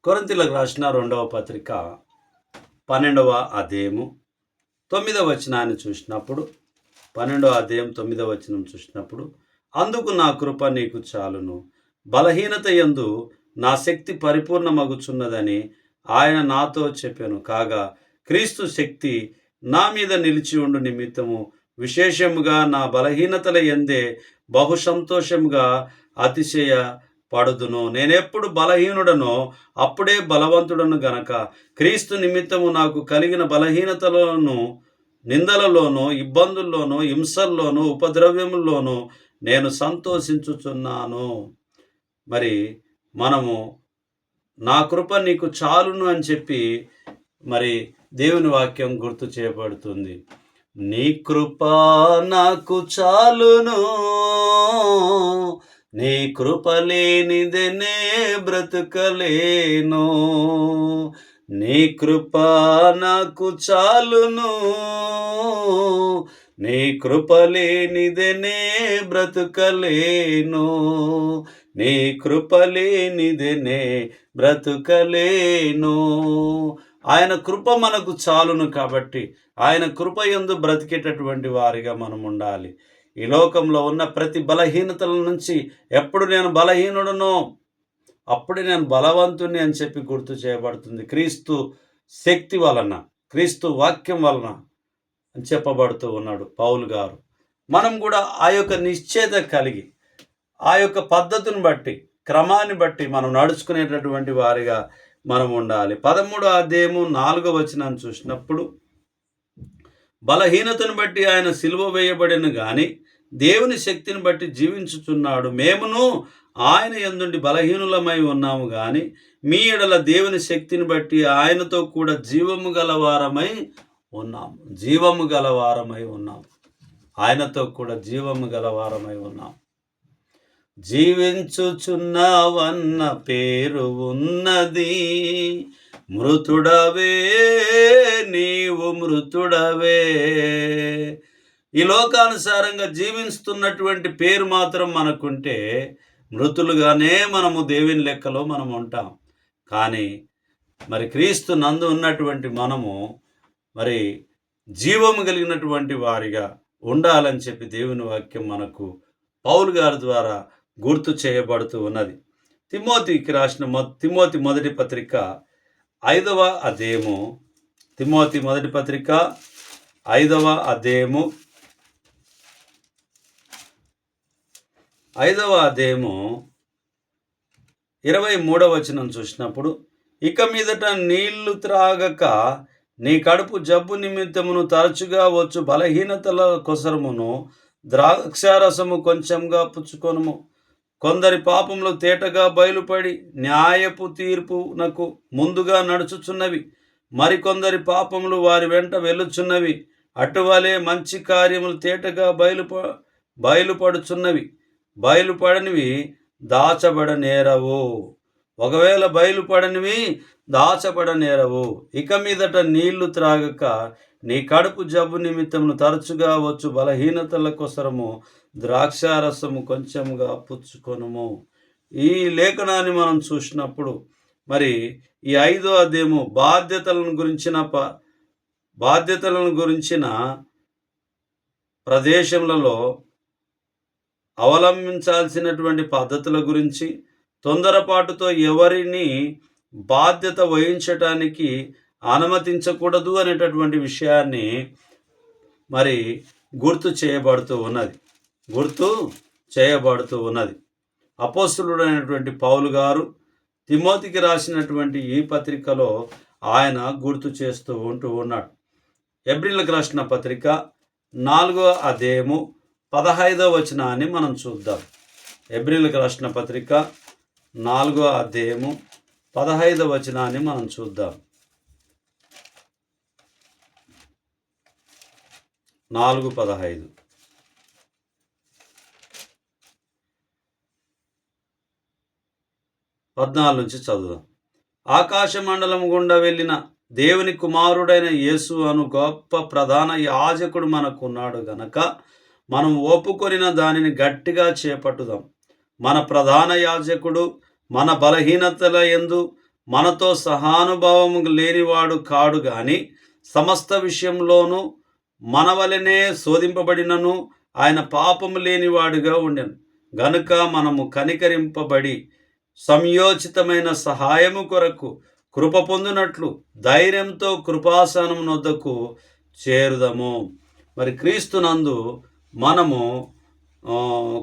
కొరింథీయులకు రాసిన 2వ పత్రిక 12వ అధ్యాయము 9వ వచనాన్ని చూసినప్పుడు 12వ అధ్యాయం 9వ వచనం చూసినప్పుడు, అందుకు నా కృప నీకు చాలును, బలహీనత యందు నా శక్తి పరిపూర్ణమగుచున్నదని ఆయన నాతో చెప్పాను. కాగా క్రీస్తు శక్తి నా మీద నిలిచి ఉండు నిమిత్తము విశేషముగా నా బలహీనతల యందే బహు సంతోషముగా అతిశయ పడుదును. నేనెప్పుడు బలహీనుడనో అప్పుడే బలవంతుడను గనక క్రీస్తు నిమిత్తము నాకు కలిగిన బలహీనతలను, నిందలలోనూ, ఇబ్బందుల్లోనూ, హింసల్లోనూ, ఉపద్రవ్యముల్లోనూ నేను సంతోషించుచున్నాను. మరి మనము నా కృప నీకు చాలును అని చెప్పి మరి దేవుని వాక్యం గుర్తు చేయబడుతుంది. నీ కృప నాకు చాలును, నీ కృప లేనిదే నే బ్రతుకలేను, నీ కృప నాకు చాలును, నీ కృప లేనిదే నే బ్రతుకలేను, నీ కృప లేనిదే నే బ్రతుకలేను. ఆయన కృప మనకు చాలును కాబట్టి ఆయన కృప యందు బ్రతికేటటువంటి వారిగా మనం ఉండాలి. ఈ లోకంలో ఉన్న ప్రతి బలహీనతల నుంచి ఎప్పుడు నేను బలహీనుడనో అప్పుడు నేను బలవంతుని అని చెప్పి గుర్తు చేయబడుతుంది. క్రీస్తు శక్తి వలన, క్రీస్తు వాక్యం వలన అని చెప్పబడుతూ ఉన్నాడు పౌలు గారు. మనం కూడా ఆ యొక్క నిశ్చయత కలిగి, ఆ యొక్క పద్ధతిని బట్టి, క్రమాన్ని బట్టి మనం నడుచుకునేటటువంటి వారిగా మనం ఉండాలి. 13వ అధ్యాయము 4వ వచనాన్ని చూసినప్పుడు, బలహీనతను బట్టి ఆయన సిలువ వేయబడిన గాని దేవుని శక్తిని బట్టి జీవించుచున్నాడు. మేమును ఆయన యందుండి బలహీనులమై ఉన్నాము గాని మీ ఎడల దేవుని శక్తిని బట్టి ఆయనతో కూడా జీవము గలవారమై ఉన్నాము. జీవము గలవారమై ఉన్నాము. ఆయనతో కూడా జీవము గలవారమై ఉన్నాము. జీవించుచున్నావన్న పేరు ఉన్నది, మృతుడవే నీవు మృతుడవే. ఈ లోకానుసారంగా జీవిస్తున్నటువంటి పేరు మాత్రం మనకుంటే మృతులుగానే మనము దేవుని లెక్కలో మనం ఉంటాం. కానీ మరి క్రీస్తు నందు ఉన్నటువంటి మనము మరి జీవము కలిగినటువంటి వారిగా ఉండాలని చెప్పి దేవుని వాక్యం మనకు పౌలు గారి ద్వారా గుర్తు చేయబడుతూ ఉన్నది. తిమోతికి రాసిన తిమోతి మొదటి పత్రిక 5వ అధ్యాయము, తిమోతి మొదటి పత్రిక 5వ అధ్యాయము 23వ వచనం చూసినప్పుడు, ఇక మీదట నీళ్లు త్రాగక నీ కడుపు జబ్బు నిమిత్తమును తరచుగా వచ్చు బలహీనతల కొసరమును ద్రాక్షారసము కొంచెంగా పుచ్చుకొనుము. కొందరి పాపములు తేటగా బయలుపడి న్యాయపు తీర్పునకు ముందుగా నడుచుచున్నవి, మరికొందరి పాపములు వారి వెంట వెళ్ళుచున్నవి. అటువలే మంచి కార్యములు తేటగా బయలుపడుచున్నవి, బయలుపడనివి దాచబడనేరవు. ఒకవేళ బయలుపడనివి దాచబడనేరవు. ఇక మీదట నీళ్లు త్రాగక నీ కడుపు జబ్బు నిమిత్తమును తరచుగా వచ్చు బలహీనతల కొసరము ద్రాక్షారసము కొంచెంగా పుచ్చుకొనుము. ఈ లేఖనాన్ని మనం చూసినప్పుడు మరి ఈ 5వ అధ్యాయము బాధ్యతలను గురించిన ప్రదేశములలో అవలంబించాల్సినటువంటి పద్ధతుల గురించి, తొందరపాటుతో ఎవరిని బాధ్యత వహించటానికి అనుమతించకూడదు అనేటటువంటి విషయాన్ని మరి గుర్తు చేయబడుతూ ఉన్నది. అపోస్తలుడైనటువంటి పౌలు గారు తిమోతికి రాసినటువంటి ఈ పత్రికలో ఆయన గుర్తు చేస్తూ ఉన్నాడు. హెబ్రీయులకు రాసిన పత్రిక 4వ అధ్యాయము 15వ వచనాన్ని మనం చూద్దాం. హెబ్రీయులకు రాసిన పత్రిక 4వ అధ్యాయము 15వ వచనాన్ని మనం చూద్దాం. 4:15. నుంచి చదువుదాం. ఆకాశ మండలం గుండా వెళ్ళిన దేవుని కుమారుడైన యేసు అను గొప్ప ప్రధాన యాజకుడు మనకున్నాడు గనక మనం ఒప్పుకొనిన దానిని గట్టిగా చేపట్టుదాం. మన ప్రధాన యాజకుడు మన బలహీనతల యందు మనతో సహానుభావము లేనివాడు కాడు గాని సమస్త విషయంలోనూ మన వలనే శోధింపబడినను ఆయన పాపము లేనివాడుగా ఉండెను. గనుక మనము కనికరింపబడి సంయోచితమైన సహాయము కొరకు కృప పొందినట్లు ధైర్యంతో కృపాసనం నొద్దకు చేరుదము. మరి క్రీస్తునందు మనము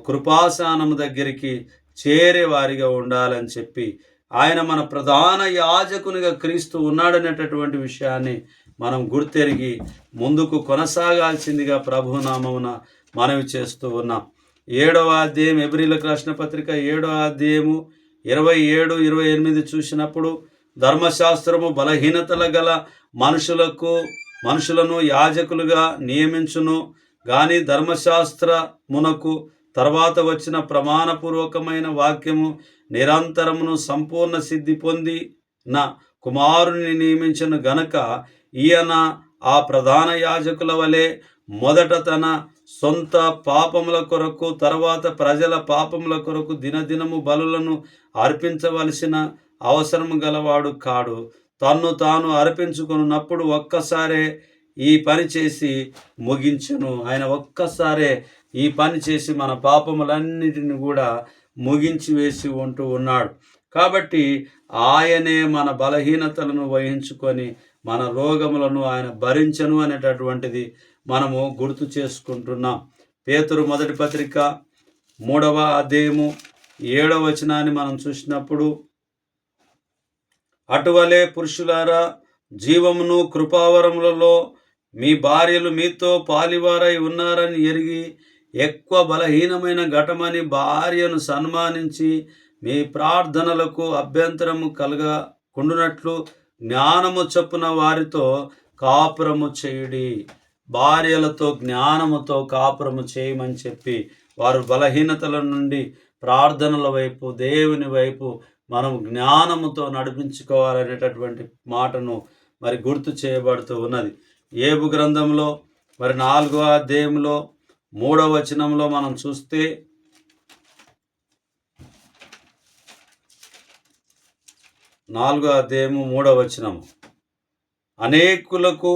కృపాసనము దగ్గరికి చేరే వారిగా ఉండాలని చెప్పి, ఆయన మన ప్రధాన యాజకునిగా క్రీస్తు ఉన్నాడనేటటువంటి విషయాన్ని మనం గుర్తెరిగి ముందుకు కొనసాగాల్సిందిగా ప్రభునామమున మనవి చేస్తూ ఉన్నాం. 7వ అధ్యాయం హెబ్రీయులకు రాసిన పత్రిక 7వ అధ్యాయము 27-28 చూసినప్పుడు, ధర్మశాస్త్రము బలహీనతల గల మనుషులను యాజకులుగా నియమించును గాని ధర్మశాస్త్రమునకు తర్వాత వచ్చిన ప్రమాణపూర్వకమైన వాక్యము నిరంతరమును సంపూర్ణ సిద్ధి పొందిన కుమారుని నియమించను గనక ఈయన ఆ ప్రధాన యాజకుల వలె మొదట తన సొంత పాపముల కొరకు తర్వాత ప్రజల పాపముల కొరకు దినదినము బలులను అర్పించవలసిన అవసరము గలవాడు కాడు. తన్ను తాను అర్పించుకున్నప్పుడు ఒక్కసారే ఈ పని చేసి ముగించును. ఆయన ఒక్కసారే ఈ పని చేసి మన పాపములన్నిటిని కూడా ముగించి వేసి ఉంటూ ఉన్నాడు. కాబట్టి ఆయనే మన బలహీనతలను వహించుకొని మన రోగములను ఆయన భరించను అనేటటువంటిది మనము గుర్తు చేసుకుంటున్నాం. పేతురు మొదటి పత్రిక 3వ అధ్యాయము 7వ వచనాన్ని మనం చూసినప్పుడు, అటువలే పురుషులారా జీవమును కృపావరములలో మీ భార్యలు మీతో పాలివారై ఉన్నారని ఎరిగి ఎక్కువ బలహీనమైన ఘటమని భార్యను సన్మానించి మీ ప్రార్థనలకు అభ్యంతరము కలగకుండునట్లు జ్ఞానము చొప్పున వారితో కాపురము చేయుడి. భార్యలతో జ్ఞానముతో కాపురము చేయమని చెప్పి, వారు బలహీనతల నుండి ప్రార్థనల వైపు దేవుని వైపు మనం జ్ఞానముతో నడిపించుకోవాలనేటటువంటి మాటను మరి గుర్తు చేయబడుతూ ఉన్నది. యోబు గ్రంథంలో మరి 4వ అధ్యాయంలో 3వ వచనంలో మనం చూస్తే, 4వ అధ్యాయము 3వ వచనము, అనేకులకు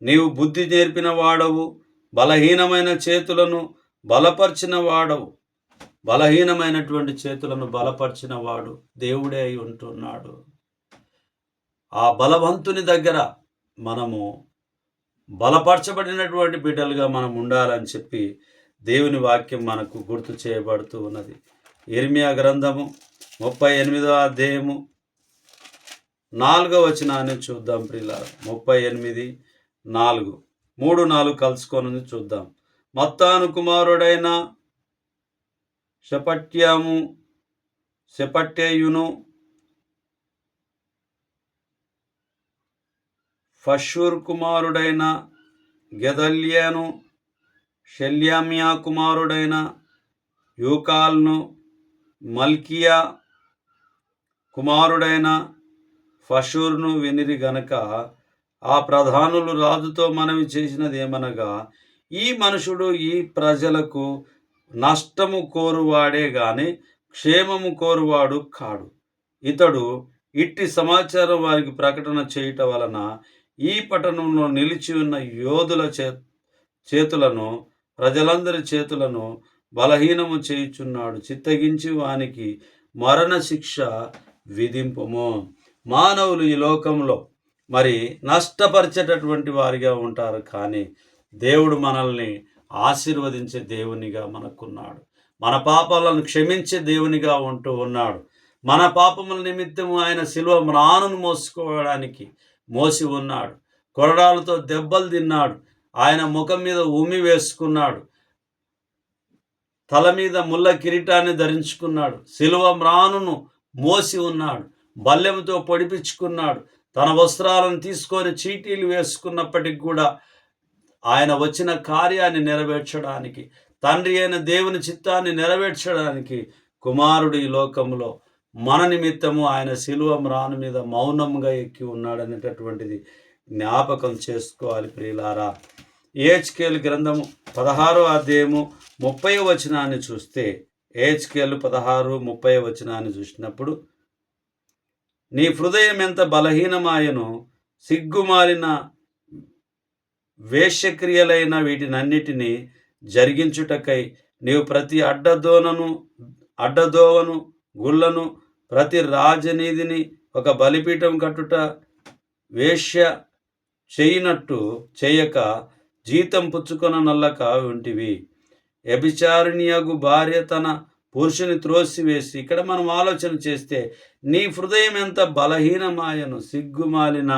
నీవు బుద్ధి నేర్పిన వాడవు, బలహీనమైన చేతులను బలపరిచిన వాడవు. బలహీనమైనటువంటి చేతులను బలపరిచిన వాడు దేవుడే అయి ఉంటున్నాడు. ఆ బలవంతుని దగ్గర మనము బలపరచబడినటువంటి బిడ్డలుగా మనం ఉండాలని చెప్పి దేవుని వాక్యం మనకు గుర్తు చేయబడుతూ ఉన్నది. ఇర్మియా గ్రంథము 38వ అధ్యాయము 4వ వచనాన్ని చూద్దాం ప్రియులారా. 38:4 3-4 కలుసుకొని చూద్దాం. మత్తాను కుమారుడైన షెపట్యయును ఫషూర్ కుమారుడైన గెదల్యాను షెల్యామ్యా కుమారుడైన యూకాల్ను మల్కియా కుమారుడైన ఫషూర్ను వినిరి గనక ఆ ప్రధానులు రాజుతో మనవి చేసినది ఏమనగా, ఈ మనుషుడు ఈ ప్రజలకు నష్టము కోరువాడే గాని క్షేమము కోరువాడు కాడు. ఇతడు ఇట్టి సమాచారం వారికి ప్రకటన చేయుట వలన ఈ పట్టణంలో నిలిచి ఉన్న యోధుల చేతులను ప్రజలందరి చేతులను బలహీనము చేయుచున్నాడు. చిత్తగించి వానికి మరణ శిక్ష విధింపుము. మానవులు ఈ లోకంలో మరి నష్టపరిచేటటువంటి వారిగా ఉంటారు, కానీ దేవుడు మనల్ని ఆశీర్వదించే దేవునిగా మనకున్నాడు. మన పాపాలను క్షమించే దేవునిగా ఉంటూ ఉన్నాడు. మన పాపముల నిమిత్తము ఆయన శిలువ మ్రానును మోసుకోవడానికి మోసి ఉన్నాడు. కొరడాలతో దెబ్బలు తిన్నాడు. ఆయన ముఖం మీద ఉమ్మి వేసుకున్నాడు. తల మీద ముళ్ళ కిరీటాన్ని ధరించుకున్నాడు. శిలువ మ్రానును మోసి ఉన్నాడు. బల్లెముతో పొడిపించుకున్నాడు. తన వస్త్రాలను తీసుకొని చీటీలు వేసుకున్నప్పటికి కూడా ఆయన వచ్చిన కార్యాన్ని నెరవేర్చడానికి, తండ్రి అయిన దేవుని చిత్తాన్ని నెరవేర్చడానికి కుమారుడు ఈ లోకంలో మన నిమిత్తము ఆయన శిలువ మ్రాను మీద మౌనంగా ఎక్కి ఉన్నాడనేటటువంటిది జ్ఞాపకం చేసుకోవాలి ప్రియులారా. యెహెజ్కేలు గ్రంథము 16వ అధ్యాయము 30వ వచనాన్ని చూస్తే, యెహెజ్కేలు 16:30 వచనాన్ని చూసినప్పుడు, నీ హృదయం ఎంత బలహీనమాయను, సిగ్గుమాలిన వేశ్యక్రియలైన వీటినన్నిటినీ జరిగించుటకై నీవు ప్రతి అడ్డదోవను గుళ్ళను, ప్రతి రాజనీధిని ఒక బలిపీఠం కట్టుట వేశ్య చేయనట్టు చేయక జీతం పుచ్చుకొన నల్లక ఉంటివి. వ్యభిచారిణియగు భార్య తన పురుషుని త్రోసివేసి, ఇక్కడ మనం ఆలోచన చేస్తే నీ హృదయం ఎంత బలహీనమాయను, సిగ్గుమాలిన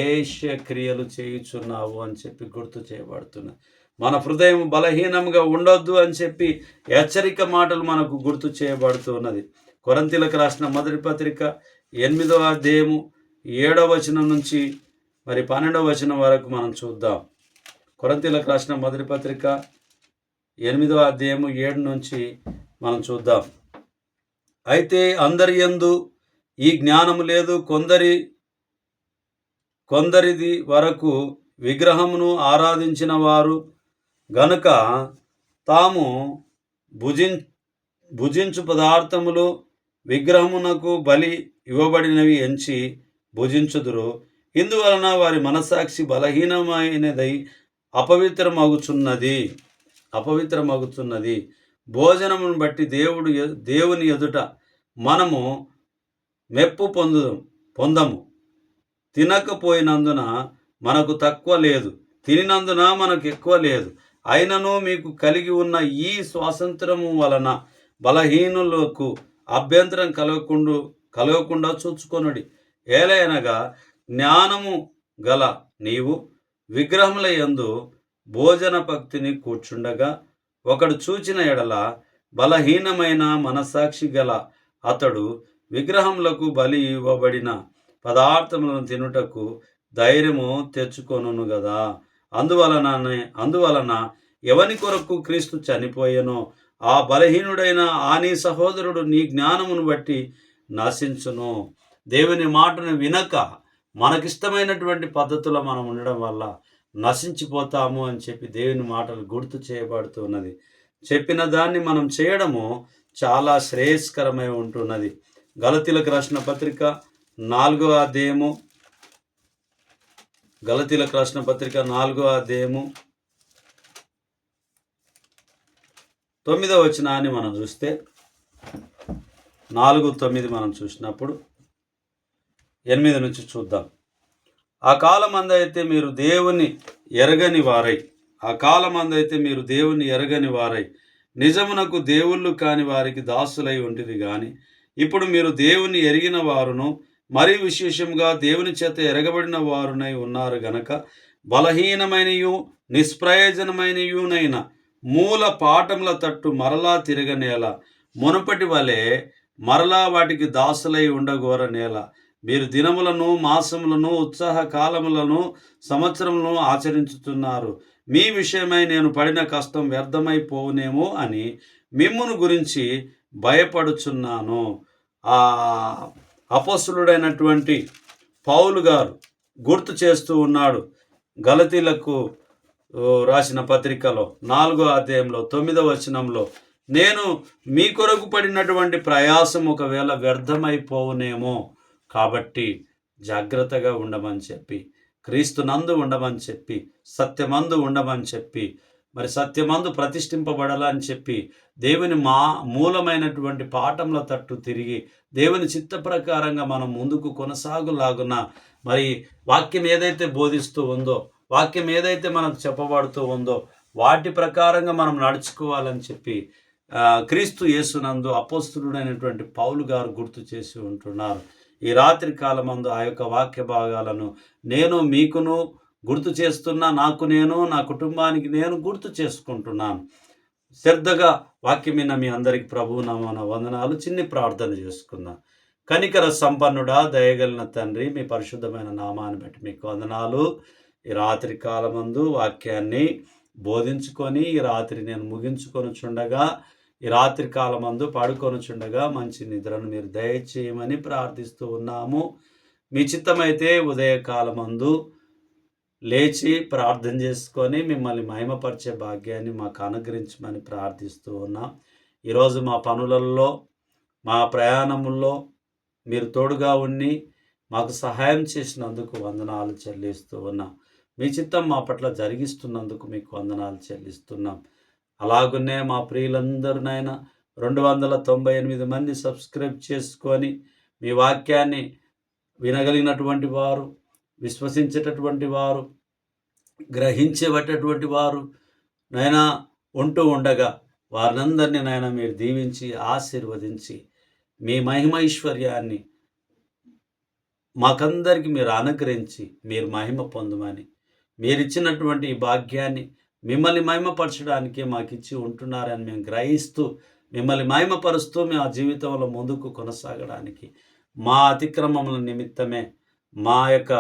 ఏష్య క్రియలు చేయుచున్నావు అని చెప్పి గుర్తు చేయబడుతున్నది. మన హృదయం బలహీనంగా ఉండొద్దు అని చెప్పి హెచ్చరిక మాటలు మనకు గుర్తు చేయబడుతున్నది. కొరింథీయులకు రాసిన మొదటి పత్రిక 8వ అధ్యాయము 7వ వచనం నుంచి 12వ వచనం వరకు మనం చూద్దాం. కొరింథీయులకు రాసిన మొదటి పత్రిక 8వ అధ్యాయము 7 నుంచి మనం చూద్దాం. అయితే అందరి యందు ఈ జ్ఞానము లేదు, కొందరిది వరకు విగ్రహమును ఆరాధించిన వారు గనుక తాము భుజించు పదార్థములు విగ్రహమునకు బలి ఇవ్వబడినవి ఎంచి భుజించుదురు. ఇందువలన వారి మనస్సాక్షి బలహీనమైనదై అపవిత్రమగుతున్నది. భోజనమును బట్టి దేవుని ఎదుట మనము మెప్పు పొందము. తినకపోయినందున మనకు తక్కువ లేదు, తినినందున మనకు ఎక్కువ లేదు. అయినను మీకు కలిగి ఉన్న ఈ స్వాతంత్రము వలన బలహీనులకు అభ్యంతరం కలగకుండా చూచుకొనుడి. ఏలయనగా జ్ఞానము గల నీవు విగ్రహముల యందు భోజన భక్తిని కూర్చుండగా ఒకడు చూచిన ఎడల బలహీనమైన మనసాక్షి గల అతడు విగ్రహములకు బలి ఇవ్వబడిన పదార్థములను తినుటకు ధైర్యము తెచ్చుకొనును గదా. అందువలన ఎవని కొరకు క్రీస్తు చనిపోయెనో ఆ బలహీనుడైన నీ సహోదరుడు నీ జ్ఞానమును బట్టి నశించును. దేవుని మాటను వినక మనకిష్టమైనటువంటి పద్ధతిలో మనం ఉండడం వల్ల నశించిపోతాము అని చెప్పి దేవుని మాటలు గుర్తు చేయబడుతున్నది. చెప్పిన దాన్ని మనం చేయడము చాలా శ్రేయస్కరమై ఉంటున్నది. గలతీలకు రాసిన పత్రిక 4వ అధ్యాయము 9వ వచనాన్ని మనం చూస్తే 4:9 మనం చూసినప్పుడు 8 నుంచి చూద్దాం. ఆ కాలమందైతే మీరు దేవుని ఎరగని వారై నిజమునకు దేవుళ్ళు కాని వారికి దాసులై ఉంటిరి గాని ఇప్పుడు మీరు దేవుని ఎరిగిన వారును మరి విశేషంగా దేవుని చేత ఎరగబడిన వారునై ఉన్నారు గనక బలహీనమైనయు నిష్ప్రయోజనమైనయునైన మూల పాఠముల తట్టు మరలా తిరగనేల, మునుపటి వలె మరలా వాటికి దాసులై ఉండగోర నేల. మీరు దినములను, మాసములను, ఉత్సాహ కాలములను, సంవత్సరములను ఆచరించుతున్నారు. మీ విషయమై నేను పడిన కష్టం వ్యర్థమైపోవునేమో అని మిమ్మును గురించి భయపడుచున్నాను. అపోస్తలుడైనటువంటి పౌలు గారు గుర్తు చేస్తూ ఉన్నాడు. గలతీలకు రాసిన పత్రికలో 4వ అధ్యాయంలో 9వ వచనంలో, నేను మీ కొరకు పడినటువంటి ప్రయాసం ఒకవేళ వ్యర్థమైపోవునేమో, కాబట్టి జాగ్రత్తగా ఉండమని చెప్పి, క్రీస్తునందు ఉండమని చెప్పి, సత్యమందు ఉండమని చెప్పి, మరి సత్యమందు ప్రతిష్ఠింపబడాలని చెప్పి దేవుని మూలమైనటువంటి పాఠముల తట్టు తిరిగి దేవుని చిత్త ప్రకారంగా మనం ముందుకు కొనసాగులాగున మరి వాక్యం ఏదైతే బోధిస్తూ ఉందో, వాక్యం ఏదైతే మనకు చెప్పబడుతూ ఉందో వాటి ప్రకారంగా మనం నడుచుకోవాలని చెప్పి క్రీస్తు యేసునందు అపోస్తలుడైనటువంటి పౌలు గారు గుర్తు చేసి ఉంటున్నారు. ఈ రాత్రి కాలమందు ఆ యొక్క వాక్య భాగాలను నేను మీకును గుర్తు చేస్తున్నా, నా కుటుంబానికి నేను గుర్తు చేసుకుంటున్నాను. శ్రద్ధగా వాక్యం విన్న మీ అందరికి ప్రభువు నామమున వందనాలు. చిన్ని ప్రార్థన చేసుకుందాం. కనికర సంపన్నుడా, దయగలిగిన తండ్రి, మీ పరిశుద్ధమైన నామాన్ని బట్టి మీకు వందనాలు. ఈ రాత్రి కాలమందు వాక్యాన్ని బోధించుకొని ఈ రాత్రి నేను ముగించుకొనుచుండగా, ఈ రాత్రి కాలమందు పడుకొనుచుండగా మంచి నిద్రను మీరు దయచేయమని ప్రార్థిస్తూ ఉన్నాము. మీ చిత్తమైతే ఉదయకాలమందు లేచి ప్రార్థన చేసుకొని మిమ్మల్ని మహిమపరిచే భాగ్యాన్ని మాకు అనుగ్రహించమని ప్రార్థిస్తూ ఉన్నాం. ఈరోజు మా పనులలో, మా ప్రయాణముల్లో మీరు తోడుగా ఉండి మాకు సహాయం చేసినందుకు వందనాలు చెల్లిస్తూ ఉన్నాం. మీ చిత్తం మా పట్ల జరిగిస్తున్నందుకు మీకు వందనాలు చెల్లిస్తున్నాం. అలాగున్నే మా ప్రియులందరినైనా 298 మంది సబ్స్క్రైబ్ చేసుకొని మీ వాక్యాన్ని వినగలిగినటువంటి వారు, విశ్వసించేటటువంటి వారు, గ్రహించేటటువంటి వారు నైనా ఉంటూ ఉండగా వారినందరినీ నాయన మీరు దీవించి ఆశీర్వదించి మీ మహిమైశ్వర్యాన్ని మాకందరికి మీరు అనుగ్రహించి మీరు మహిమ పొందమని, మీరిచ్చినటువంటి ఈ భాగ్యాన్ని మిమ్మల్ని మహిమపరచడానికి మాకు ఇచ్చి ఉంటున్నారని మేము గ్రహిస్తూ మిమ్మల్ని మహిమపరుస్తూ మేము ఆ జీవితంలో ముందుకు కొనసాగడానికి మా అతిక్రమముల నిమిత్తమే, మా యొక్క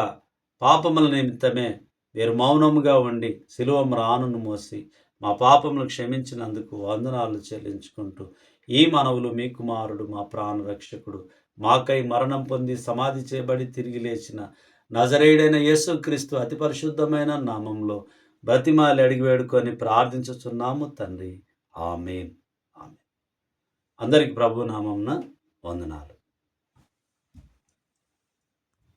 పాపముల నిమిత్తమే మీరు మౌనముగా ఉండి శిలువ మ్రానును మోసి మా పాపములు క్షమించినందుకు వందనాలు చెల్లించుకుంటూ ఈ మనవులు మీ కుమారుడు మా ప్రాణరక్షకుడు మాకై మరణం పొంది సమాధి చేయబడి తిరిగి లేచిన నజరేయుడైన యేసుక్రీస్తు అతి పరిశుద్ధమైన నామంలో బ్రతిమాలి అడిగి వేడుకొని ప్రార్థించుచున్నాము తండ్రి. ఆమేన్. ఆమేన్. అందరికి ప్రభు నామంన వందనాలు.